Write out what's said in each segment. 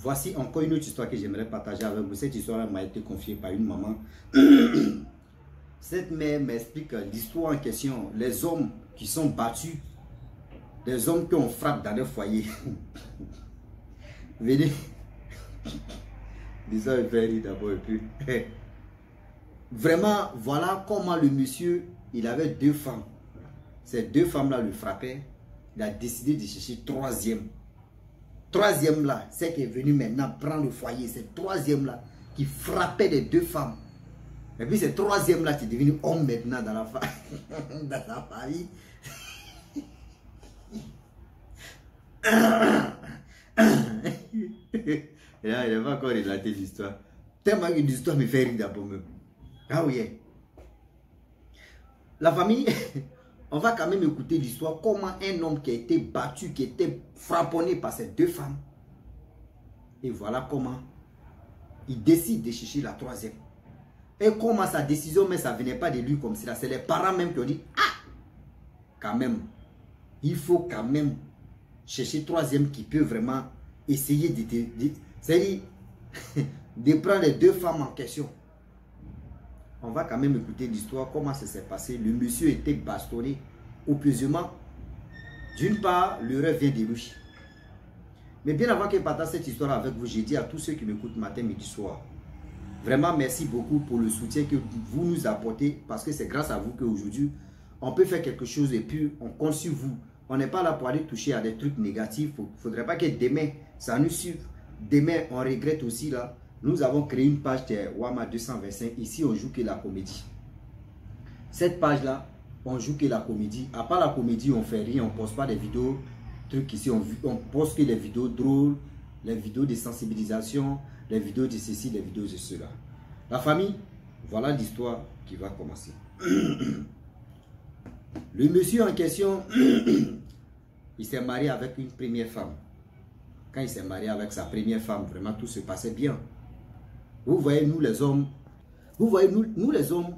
Voici encore une autre histoire que j'aimerais partager avec vous. Cette histoire m'a été confiée par une maman. Cette mère m'explique l'histoire en question. Les hommes qui sont battus, les hommes qu'on frappe dans leur foyer. Venez. L'histoire est fait rire d'abord et puis. Vraiment, voilà comment le monsieur, il avait 2 femmes. Ces 2 femmes-là le frappaient. Il a décidé de chercher troisième. Troisième là, c'est qui est venu maintenant prendre le foyer. C'est troisième là qui frappait les 2 femmes. Et puis c'est troisième là qui est devenu homme maintenant dans la famille. Et là, il va encore relater l'histoire. Tellement une histoire me fait rire d'abord même. Ah oui. La famille, on va quand même écouter l'histoire. Comment un homme qui a été battu, qui a été frapponné par ces 2 femmes. Et voilà comment il décide de chercher la troisième. Et comment sa décision, mais ça ne venait pas de lui comme cela. C'est les parents même qui ont dit, ah, quand même, il faut quand même chercher troisième qui peut vraiment essayer c'est-à-dire de prendre les 2 femmes en question. On va quand même écouter l'histoire, comment ça s'est passé. Le monsieur était bastonné opposément. D'une part, l'heure vient de lui. Mais bien avant que je partage cette histoire avec vous, j'ai dit à tous ceux qui m'écoutent matin, midi, soir, vraiment merci beaucoup pour le soutien que vous nous apportez, parce que c'est grâce à vous qu'aujourd'hui, on peut faire quelque chose et puis on compte sur vous. On n'est pas là pour aller toucher à des trucs négatifs. Il ne faudrait pas que demain, ça nous suive. Demain, on regrette aussi là. Nous avons créé une page de Wama 225. Ici, on joue que la comédie. Cette page-là, on joue que la comédie. À part la comédie, on ne fait rien. On ne poste pas des vidéos. Trucs ici, on poste que les vidéos drôles, les vidéos de sensibilisation, les vidéos de ceci, les vidéos de cela. La famille, voilà l'histoire qui va commencer. Le monsieur en question, il s'est marié avec une première femme. Quand il s'est marié avec sa première femme, vraiment tout se passait bien. Vous voyez, nous les hommes, vous voyez, nous les hommes,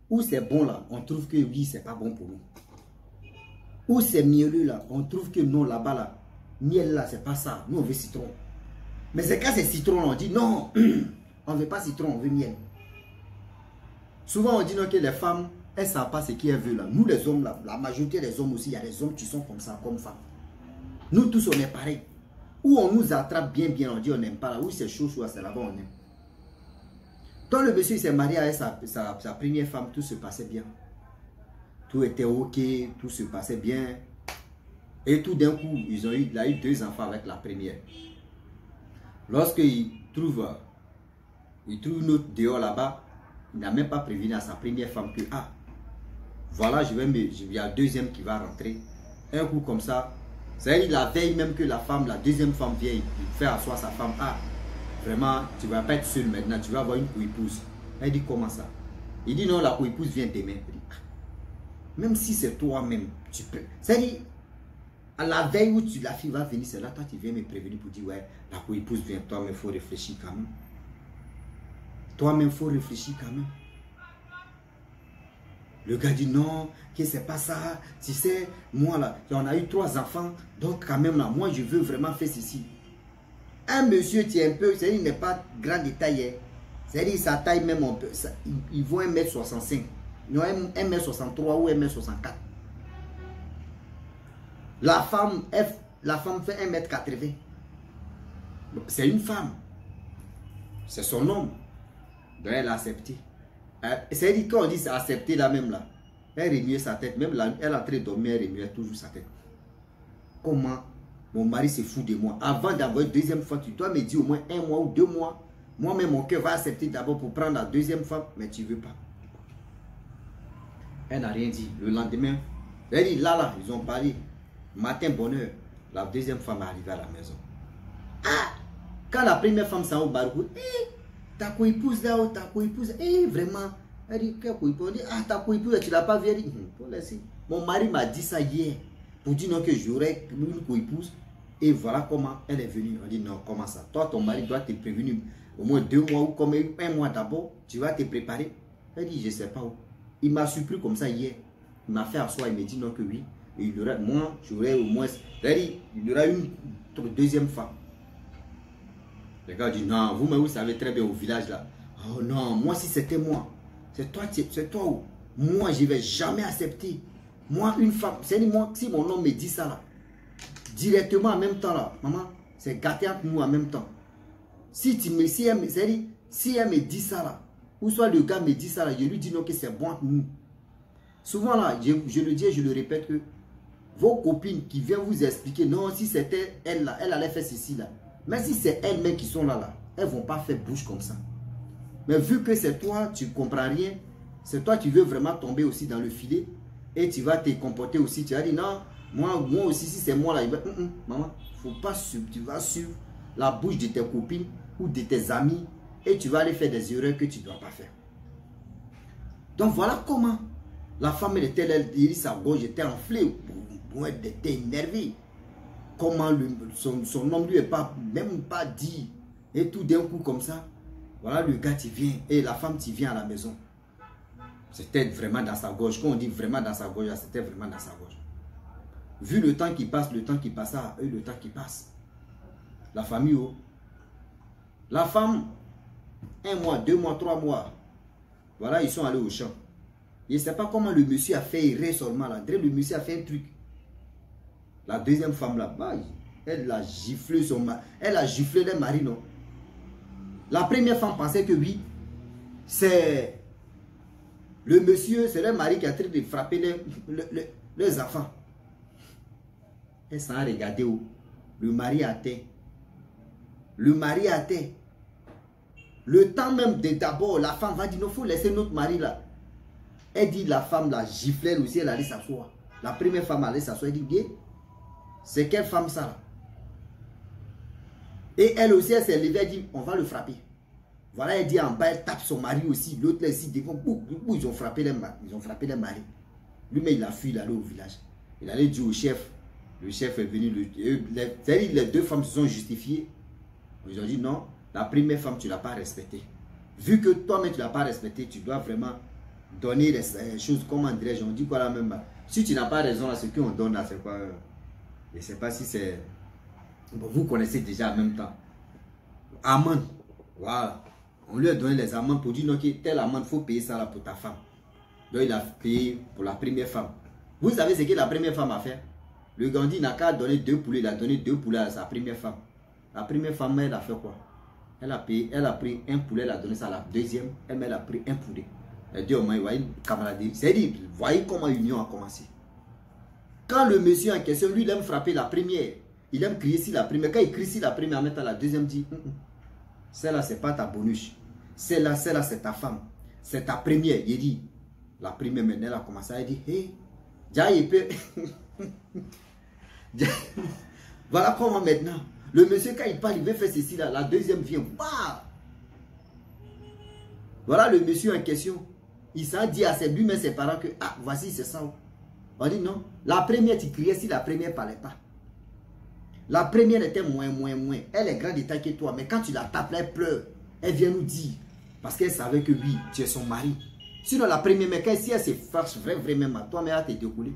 où c'est bon là, on trouve que oui, c'est pas bon pour nous. Où c'est mielleux là, on trouve que non, là-bas là, miel là, c'est pas ça. Nous on veut citron. Mais c'est quand c'est citron, on dit non, on veut pas citron, on veut miel. Souvent on dit non que les femmes, elles ne savent pas ce qu'elles veulent là. Nous les hommes là, la majorité des hommes aussi, il y a des hommes qui sont comme ça, comme femmes. Nous tous on est pareil. Où on nous attrape bien, on dit on n'aime pas là. Où c'est chaud, c'est là-bas on aime. Quand le monsieur s'est marié avec sa première femme, tout se passait bien. Tout était ok, tout se passait bien. Et tout d'un coup, il a eu 2 enfants avec la première. Lorsqu'il trouve une autre dehors là-bas, il n'a même pas prévenu à sa première femme que, ah, voilà, il y a 2e qui va rentrer. Un coup comme ça, c'est-à-dire la veille même que la 2e femme vient, il fait asseoir sa femme, ah, vraiment, tu ne vas pas être seule maintenant, tu vas avoir une co-épouse. Elle dit, comment ça? Il dit, non, la co-épouse vient demain. Elle dit, ah, même si c'est toi-même, tu peux. C'est-à-dire, à la veille où la fille va venir, c'est là, toi, tu viens me prévenir pour dire, ouais, la co-épouse vient, toi-même, il faut réfléchir quand même. Toi-même, il faut réfléchir quand même. Le gars dit non, que c'est pas ça. Tu sais, moi là, on a eu 3 enfants, donc quand même là, moi je veux vraiment faire ceci. Un monsieur qui est un peu, c'est-à-dire il n'est pas grand de taille. C'est-à-dire sa taille même, il vaut 1m65. Non, 1m63 ou 1m64. La femme fait 1m80. C'est une femme. C'est son homme. Donc elle a accepté. C'est-à-dire quand on dit accepter là même là, elle remuait sa tête. Même là, elle est en train de dormir, elle remuait toujours sa tête. Comment mon mari se fout de moi? Avant d'avoir une 2e fois, tu dois me dire au moins 1 mois ou 2 mois. Moi-même, mon cœur va accepter d'abord pour prendre la 2e femme, mais tu ne veux pas. Elle n'a rien dit. Le lendemain, elle dit là, ils ont parlé. Matin, bonheur, la 2e femme est arrivée à la maison. Ah! Quand la première femme s'en va au barreau, ta co-épouse là, ta co-épouse, vraiment. Elle dit, quelle co-épouse? Elle dit, ah, ta co-épouse, tu ne l'as pas vu? Elle dit, pour laisser. Mon mari m'a dit ça hier, pour dire non que j'aurais une co-épouse. Et voilà comment elle est venue. On dit, non, comment ça? Toi, ton mari doit te prévenir au moins 2 mois ou comme 1 mois d'abord, tu vas te préparer. Elle dit, je ne sais pas où. Il m'a surpris comme ça hier. Il m'a fait asseoir, il me dit non que oui. Et il aurait, moi, j'aurais au moins, il y aura une 2e femme. Les gars disent, non, vous-même, vous savez très bien au village là. Oh non, moi si c'était moi, c'est toi où? Moi, je ne vais jamais accepter. Moi, une femme, c'est moi, si mon homme me dit ça là, directement en même temps là, maman, c'est gâté entre nous en même temps. Si elle me dit ça là, ou soit le gars me dit ça là, je lui dis non que c'est bon entre nous. Souvent là, je le dis et je le répète que vos copines qui viennent vous expliquer, non, si c'était elle là, elle allait faire ceci là. Mais si c'est elles-mêmes qui sont là, elles ne vont pas faire bouche comme ça. Mais vu que c'est toi, tu ne comprends rien, c'est toi qui veux vraiment tomber aussi dans le filet et tu vas te comporter aussi. Tu vas dire non, moi aussi, si c'est moi là, maman, faut pas suivre, tu vas suivre la bouche de tes copines ou de tes amis et tu vas aller faire des erreurs que tu ne dois pas faire. Donc voilà comment la femme elle dit sa gorge était enflée, elle était énervée. Comment son homme lui est même pas dit. Et tout d'un coup comme ça, voilà le gars qui vient et la femme qui vient à la maison. C'était vraiment dans sa gorge. Quand on dit vraiment dans sa gorge, c'était vraiment dans sa gorge. Vu le temps qui passe, le temps qui passe, et le temps qui passe. La famille, oh. La femme, 1 mois, 2 mois, 3 mois. Voilà, ils sont allés au champ. Je ne sais pas comment le monsieur a fait errer seulement là. Le monsieur a fait un truc. La deuxième femme là-bas, elle a giflé son mari. Elle a giflé les maris, non? La première femme pensait que oui, c'est le monsieur, c'est le mari qui a train de frapper les enfants. Elle s'en a regardé où? Le mari a terre. Le mari a terre. Le temps même de d'abord, la femme va dire, non, il faut laisser notre mari là. Elle dit, la femme la giflait aussi, elle allait s'asseoir. La première femme allait s'asseoir, elle dit, c'est quelle femme ça là? Et elle aussi, elle s'est levée, elle dit, on va le frapper. Voilà, elle dit en bas, elle tape son mari aussi. L'autre là ici, ils ont frappé les maris. Lui-même, il a fui, il allait au village. Il allait dire au chef. Le chef est venu. Les deux femmes se sont justifiées. Ils ont dit non, la première femme, tu ne l'as pas respectée. Vu que toi-même, tu ne l'as pas respectée, tu dois vraiment donner les choses, comment dirais-je, on dit quoi là même. Si tu n'as pas raison, là, ce qu'on donne là, c'est quoi? Je ne sais pas si c'est... Bon, vous connaissez déjà en même temps. Amende. Voilà. On lui a donné les amendes pour dire non, que telle amende, il faut payer ça là pour ta femme. Donc il a payé pour la première femme. Vous savez ce que la première femme a fait? Le Gandhi n'a qu'à donner 2 poulets. Il a donné 2 poulets à sa première femme. La première femme, elle a fait quoi? Elle a payé, elle a pris 1 poulet, elle a donné ça à la deuxième. Elle a pris 1 poulet. Elle dit au moins, vous voyez, camaraderie. C'est-à-dire, vous voyez comment l'union a commencé. Quand le monsieur en question, lui, il aime frapper la première. Il aime crier si la première. Quand il crie si la première, en mettant la deuxième, dit, celle-là, c'est pas ta bonus. Celle-là, c'est ta femme. C'est ta première. Il dit, la première, maintenant, elle a commencé à dire, hé, voilà comment maintenant. Le monsieur, quand il parle, il veut faire ceci là. La deuxième vient. Bah! Voilà le monsieur en question. Il s'est dit à lui-même ses parents que, ah, voici, c'est ça. On dit non. La première, tu criais si la première ne parlait pas. La première était moins. Elle est grande de taille que toi. Mais quand tu la tapes, là, elle pleure. Elle vient nous dire. Parce qu'elle savait que oui, tu es son mari. Sinon, la première, mais quand si elle se fâche vraiment à toi, mais elle t'a découlé.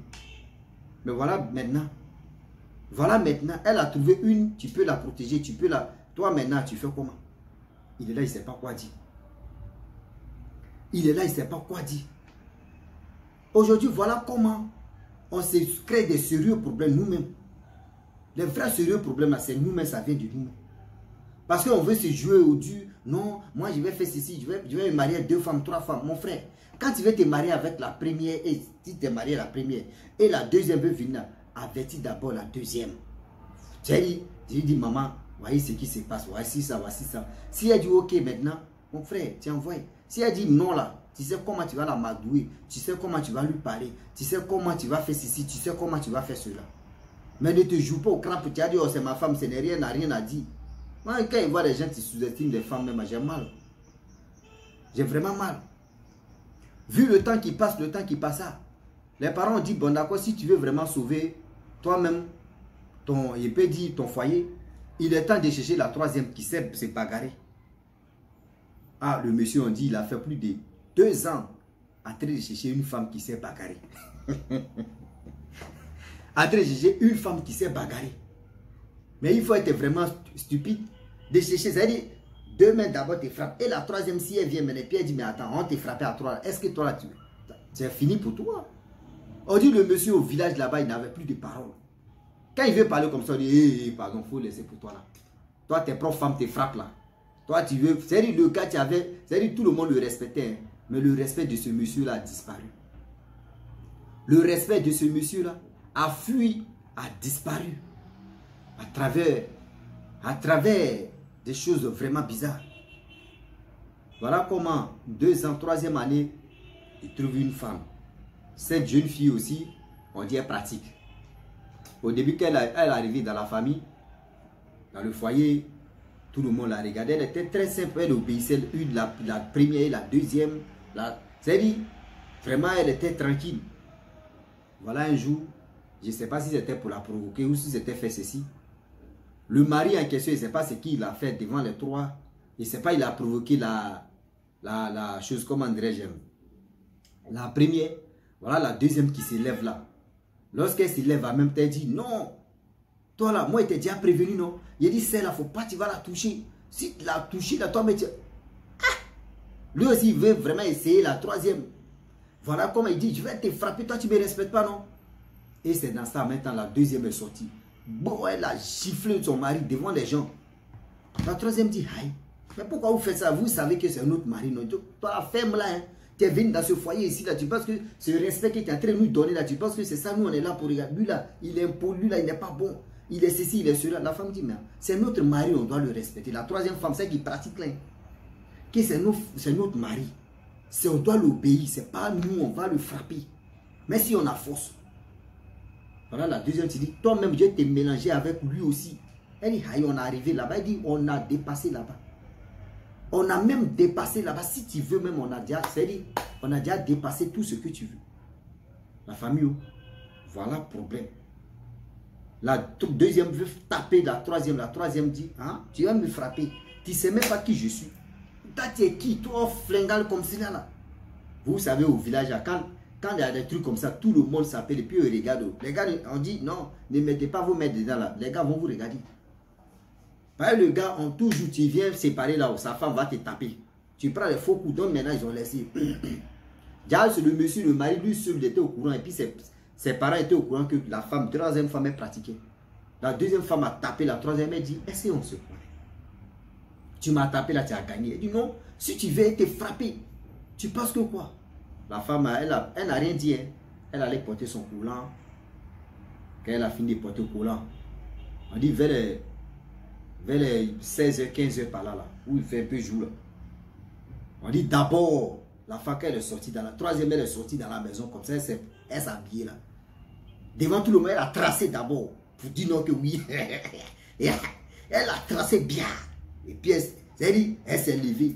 Mais voilà maintenant. Voilà maintenant. Elle a trouvé une. Tu peux la protéger. Tu peux la... Toi maintenant, tu fais comment? Il est là, il ne sait pas quoi dire. Il est là, il ne sait pas quoi dire. Aujourd'hui, voilà comment on se crée des sérieux problèmes nous-mêmes. Les vrais sérieux problèmes, c'est nous-mêmes, ça vient de nous. Parce qu'on veut se jouer au dur. Non, moi je vais faire ceci, je vais me marier à 2 femmes, 3 femmes. Mon frère, quand tu veux te marier avec la première, et si tu es marié à la première, et la deuxième veut venir, avertis d'abord la deuxième. Tu dis, maman, voyez ce qui se passe, voici ça, voici ça. Si elle dit ok maintenant, mon frère, tu envoies. Si elle dit non là, tu sais comment tu vas la madouer, tu sais comment tu vas lui parler, tu sais comment tu vas faire ceci, tu sais comment tu vas faire cela. Mais ne te joue pas au crabe, tu as dit, oh c'est ma femme, ce n'est rien, n'a rien à dire. Moi, quand il voit les gens qui sous-estiment les femmes, même, j'ai mal. J'ai vraiment mal. Vu le temps qui passe, les parents ont dit, bon d'accord, si tu veux vraiment sauver toi-même, il peut dire ton foyer, il est temps de chercher la troisième qui sait se bagarrer. Ah, le monsieur, on dit, il a fait plus de 2 ans en train de chercher une femme qui sait bagarrer. En train de chercher une femme qui sait bagarrer. Mais il faut être vraiment stupide. de chercher. C'est-à-dire, deux mains d'abord te frappent. Et la troisième, si elle vient mener, puis elle dit, mais attends, on t'a frappé à trois. Est-ce que toi, là, c'est fini pour toi? On dit, le monsieur au village là-bas, il n'avait plus de parole. Quand il veut parler comme ça, on dit, hey, pardon, il faut laisser pour toi là. Toi, tes propres femmes te frappent là. Toi, tu veux. C'est-à-dire, le cas, tu avais. C'est-à-dire, tout le monde le respectait. Hein, mais le respect de ce monsieur-là a disparu. Le respect de ce monsieur-là a fui, a disparu. À travers des choses vraiment bizarres. Voilà comment, 2 ans, 3e année, il trouve une femme. Cette jeune fille aussi, on dit, elle pratique. Au début, quand elle est arrivée dans la famille, dans le foyer, tout le monde la regardait. Elle était très simple, elle obéissait la première et la deuxième. C'est-à-dire, vraiment, elle était tranquille. Voilà un jour, je ne sais pas si c'était pour la provoquer ou si c'était fait ceci. Le mari en question, je ne sais pas ce qu'il a fait devant les trois. Je ne sais pas, il a provoqué la chose, comment dirais-je, la première. Voilà la deuxième qui s'élève là. Lorsqu'elle s'élève à même temps, elle dit non. Toi là, moi, il t'ai déjà prévenu, non? Il dit, celle-là, il ne faut pas, tu vas la toucher. Si tu la touches, là, toi, mais tu... Ah! Lui aussi, il veut vraiment essayer la troisième. Voilà comment il dit, je vais te frapper, toi, tu ne me respectes pas, non? Et c'est dans ça, maintenant, la deuxième est sortie. Bon, elle a giflé son mari devant les gens. La troisième dit, aïe, mais pourquoi vous faites ça? Vous savez que c'est un autre mari, non? Toi, la femme là, hein, tu es venu dans ce foyer ici, là, tu penses que ce respect que tu es en train de nous donner, là, tu penses que c'est ça, nous, on est là pour regarder. Lui, là, il est impoli, lui, là, il n'est pas bon. Il est ceci, il est cela. La femme dit, mais c'est notre mari, on doit le respecter. La troisième femme, c'est qui pratique là. Que c'est notre mari. On doit l'obéir. C'est pas nous, on va le frapper. Mais si on a force. Voilà la deuxième, tu dis, toi-même, je t'ai mélangé avec lui aussi. Elle dit, aïe, on est arrivé là-bas. Elle dit, on a dépassé là-bas. On a même dépassé là-bas. Si tu veux même, on a déjà dépassé tout ce que tu veux. La famille, voilà le problème. La deuxième veut taper la troisième. La troisième dit, hein, tu vas me frapper. Tu ne sais même pas qui je suis. Toi, tu es qui? Toi, flingal comme cela là. Vous savez, au village, quand il y a des trucs comme ça, tout le monde s'appelle et puis ils regardent. Les gars, on dit, non, ne mettez pas vos mains dedans là. Les gars vont vous regarder. Parce que le gars, on toujours, tu viens séparer là où sa femme va te taper. Tu prends les faux coups, donc maintenant ils ont laissé. Déjà, le monsieur, le mari, lui seul, il était au courant et puis ses parents étaient au courant que la femme, troisième femme, est pratiquée. La deuxième femme a tapé, la troisième, elle dit, est-ce qu'on se connaît? Tu m'as tapé là, tu as gagné. Elle dit, non, si tu veux te frapper, tu penses que quoi? La femme, elle n'a rien dit. Hein. Elle allait porter son coulant. Quand elle a fini de porter le coulant, on dit vers les 16h, 15h par là, où il fait un peu jour. Là. On dit d'abord, la femme, elle est sortie dans la troisième, elle est sortie dans la maison comme ça, elle s'est habillée là. Devant tout le monde, elle a tracé d'abord pour dire non que oui. Elle a tracé bien. Et puis, elle s'est levée.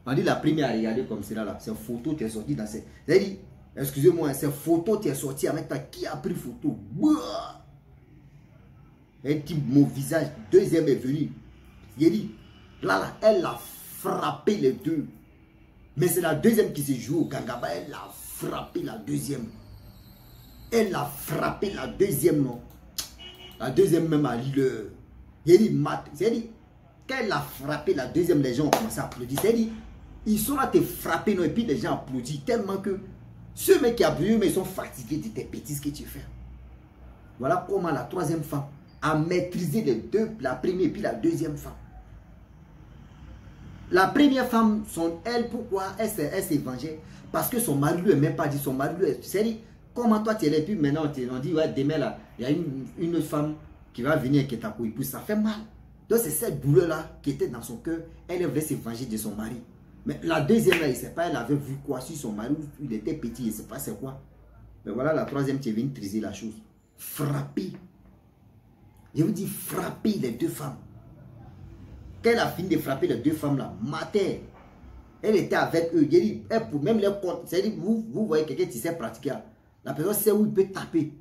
On dit la première à regarder comme cela là. Ces photos, tu es sorti dans ces. Elle dit, excusez-moi, ces photos, tu es sorti avec ta. Qui a pris photo? Elle dit, mon visage. Deuxième est venu. Il dit, là, elle a frappé les deux. Mais c'est la deuxième qui se joue au Gangaba. Elle a frappé la deuxième. Elle a frappé la deuxième, non. La deuxième même à l'heure. Il dit, c'est-à-dire, quand elle a frappé la deuxième, les gens ont commencé à applaudir. C'est-à-dire, ils sont là te frapper, non, et puis les gens applaudissent tellement que ceux mecs qui applaudissent, mais ils sont fatigués de tes bêtises que tu fais. Voilà comment la troisième femme a maîtrisé les deux, la première et puis la deuxième femme. La première femme, elle, pourquoi elle s'est vengée? Parce que son mari lui n'a même pas dit, son mari lui a... C'est-à-dire, comment toi tu es là, et puis maintenant on dit, ouais, demain là, il y a une autre femme qui va venir qui est à coup, et puis ça fait mal. Donc c'est cette douleur-là qui était dans son cœur, elle voulait se venger de son mari. Mais la deuxième là, il ne sait pas, elle avait vu quoi sur son mari, il était petit, il ne sait pas c'est quoi. Mais voilà la troisième qui est venue triser la chose. Frapper. Je vous dis, frapper les deux femmes. Quand elle a fini de frapper les deux femmes là, matin, elle était avec eux. Elle dit, elle pour même les comptes. C'est-à-dire, vous voyez quelqu'un qui sait pratiquer. La personne sait où il peut taper.